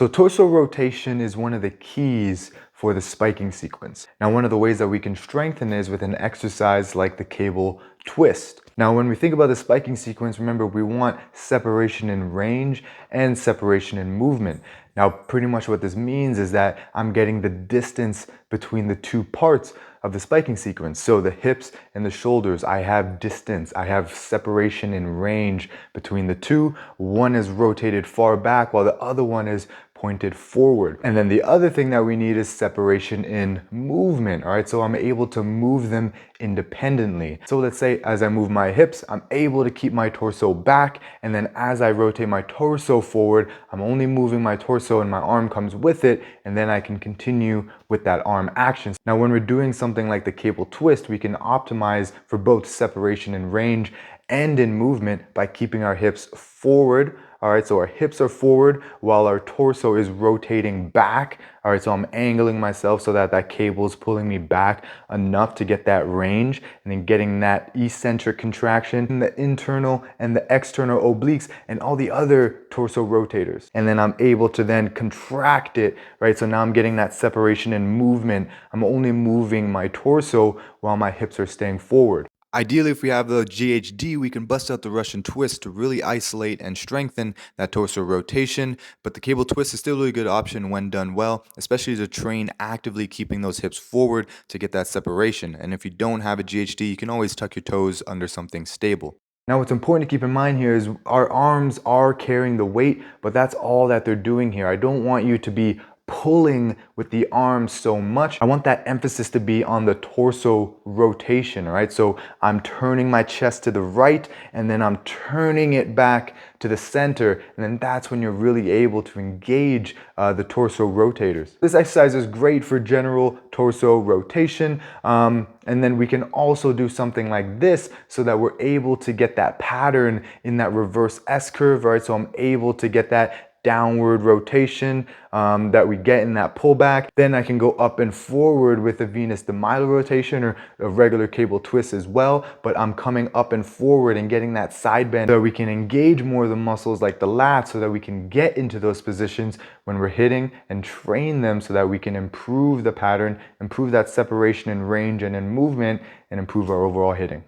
So torso rotation is one of the keys for the spiking sequence. Now, one of the ways that we can strengthen is with an exercise like the cable twist. Now, when we think about the spiking sequence, remember we want separation in range and separation in movement. Now, pretty much what this means is that I'm getting the distance between the two parts of the spiking sequence. So the hips and the shoulders, I have distance, I have separation in range between the two. One is rotated far back while the other one is pointed forward. And then the other thing that we need is separation in movement, all right? So I'm able to move them independently. So let's say as I move my hips, I'm able to keep my torso back, and then as I rotate my torso forward, I'm only moving my torso and my arm comes with it, and then I can continue with that arm action. Now, when we're doing something like the cable twist, we can optimize for both separation in range and in movement by keeping our hips forward. All right, so our hips are forward while our torso is rotating back. All right, so I'm angling myself so that that cable is pulling me back enough to get that range, and then getting that eccentric contraction in the internal and the external obliques and all the other torso rotators. And then I'm able to then contract it, right? So now I'm getting that separation in movement. I'm only moving my torso while my hips are staying forward. Ideally, if we have the GHD, we can bust out the Russian twist to really isolate and strengthen that torso rotation. But the cable twist is still a really good option when done well, especially to train actively keeping those hips forward to get that separation. And if you don't have a GHD, you can always tuck your toes under something stable. Now, what's important to keep in mind here is our arms are carrying the weight, but that's all that they're doing here. I don't want you to be pulling with the arms so much. I want that emphasis to be on the torso rotation, right? So I'm turning my chest to the right, and then I'm turning it back to the center, and then that's when you're really able to engage the torso rotators. This exercise is great for general torso rotation, and then we can also do something like this so that we're able to get that pattern in that reverse S curve, right? So I'm able to get that downward rotation that we get in that pullback. Then I can go up and forward with a Venus de Milo rotation or a regular cable twist as well, but I'm coming up and forward and getting that side bend so we can engage more of the muscles like the lats so that we can get into those positions when we're hitting and train them so that we can improve the pattern, improve that separation in range and in movement, and improve our overall hitting.